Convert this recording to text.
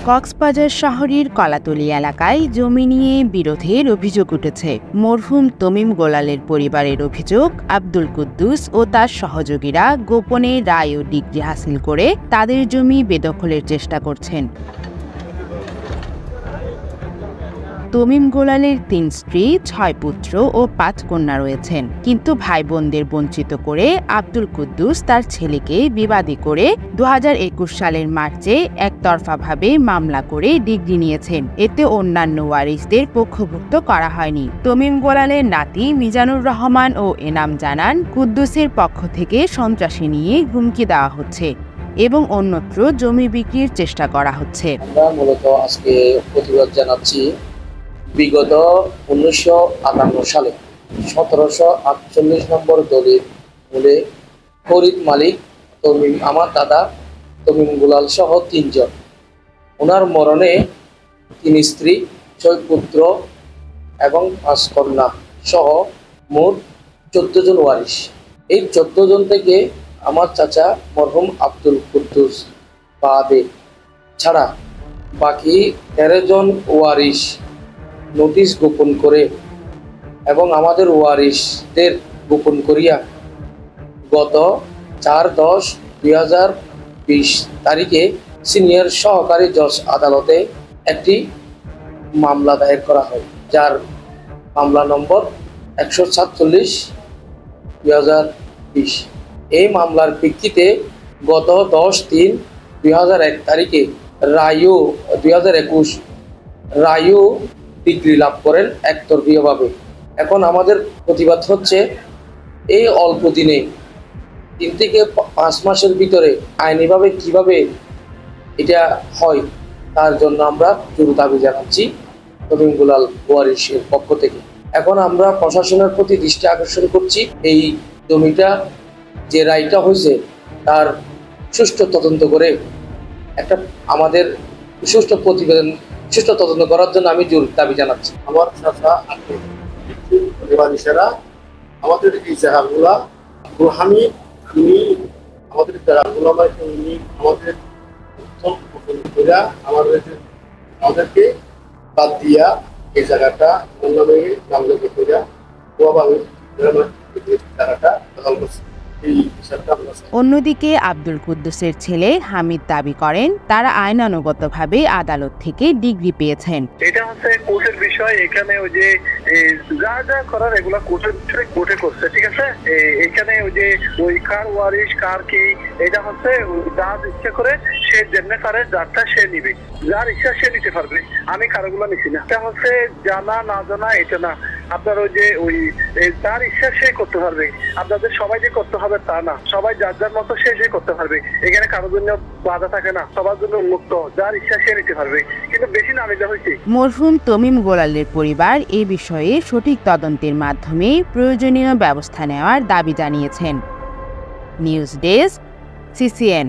কক্সবাজার শহরের কলাতলী এলাকায় জমি নিয়ে বিরোধের অভিযোগ উঠেছে। মরহুম তমিম গোলালের পরিবারের অভিযোগ, আব্দুল কুদ্দুস ও তার সহযোগীরা গোপনে রায় ও ডিগ্রি হাসিল করে তাদের জমি বেদখলের চেষ্টা করছেন। তমিম গোলালের ৩ স্ত্রী, ৬ পুত্র ও ৫ কন্যা রয়েছেন, কিন্তু ভাই বোনদের বঞ্চিত করে আব্দুল কুদ্দুস তার ছেলেকে বিবাদী করে ২০২১ সালের মার্চে একতরফাভাবে মামলা করে ডিগ্রি নিয়েছেন। এতে অন্যান্য ওয়ারিসদের পক্ষভুক্ত করা হয়নি। তমিম গোলালের নাতি মিজানুর রহমান ও এনাম জানান, কুদ্দুসের পক্ষ থেকে সন্ত্রাসী নিয়ে হুমকি দেওয়া হচ্ছে এবং অন্যত্র জমি বিক্রির চেষ্টা করা হচ্ছে। আমরা মূলত আজকে প্রতিবাদ জানাচ্ছি বিগত ১৯৫৮ সালে ১৭৪৮ নম্বর দলিল মূলে ফরিদ মালিক তমিম, আমার দাদা তমিম গোলাল সহ ৩ জন, ওনার মরণে ৩ স্ত্রী, ৬ পুত্র এবং ৫ কন্যা সহ মোট ১৪ জন ওয়ারিশ। এই ১৪ জন থেকে আমার চাচা মরহুম আব্দুল কুদ্দুস বাদে ছাড়া বাকি ১৩ জন ওয়ারিশ নোটিশ গোপন করে এবং আমাদের ওয়ারিশদের গোপন করিয়া গত ৪/১০/২০২০ তারিখে সিনিয়র সহকারী জজ আদালতে একটি মামলা দায়ের করা হয়, যার মামলা নম্বর ১৪৭/২০২০। এই মামলার প্রেক্ষিতে গত ১০/৩/২০০১ তারিখে ২০২১ রায়ু ডিগ্রি লাভ করেন একতরফীয়ভাবে। এখন আমাদের প্রতিবাদ হচ্ছে এই অল্প দিনে ৩ থেকে ৫ মাসের ভিতরে আইনিভাবে কিভাবে এটা হয়, তার জন্য আমরা জোর দাবি জানাচ্ছি তমিম গোলাল ওয়ারিশের পক্ষ থেকে। এখন আমরা প্রশাসনের প্রতি দৃষ্টি আকর্ষণ করছি, এই জমিটা যে রায়টা হয়েছে তার সুষ্ঠু তদন্ত করে একটা আমাদের সুষ্ঠু প্রতিবেদন, সুষ্ঠু তদন্ত করার জন্য আমি জোর দাবি জানাচ্ছি। আমার চাচা পরিবারেরা আমাদের এই জায়গাগুলা হামিদ, উনি আমাদের জায়গাগুলো উনি আমাদের আমাদেরকে বাদ দিয়া এই জায়গাটা অন্যভাবে নামযোগ্য করিয়া জায়গাটা দখল করছে। অন্যদিকে আব্দুল কুদ্দুসের ছেলে হামিদ দাবি করেন, তারা আইনানুগতভাবে আদালত থেকে ডিগ্রি পেয়েছেন। এটা হচ্ছে কোর্টের বিষয়, এখানে ওই যে যা যা করার এগুলা কোর্টে করছে, ঠিক আছে। এখানে ওই যে ওই কার ওয়ারিশ কার কি, এটা হচ্ছে যার ইচ্ছা করে সে যেমনি পারে যারটা সে নিবে, যার ইচ্ছা সে নিতে পারবে। আমি কারোগুলো নিছি না। এটা হচ্ছে জানা না জানা এটা না, আপনার ওই যে ওই যার ইচ্ছা সে করতে পারবে। আপনাদের সবাই যে করতে হবে তা না, সবাই যার যার মতো সে করতে পারবে। এখানে কারোর জন্য বাধা থাকে না, সবার জন্য উন্মুক্ত, যার ইচ্ছা সে নিতে পারবে, কিন্তু বেশি না নিতে হয়েছে। মরহুম তমিম গোলালের পরিবার এ বিষয়ে সঠিক তদন্তের মাধ্যমে প্রয়োজনীয় ব্যবস্থা নেওয়ার দাবি জানিয়েছেন। News desk, CCN।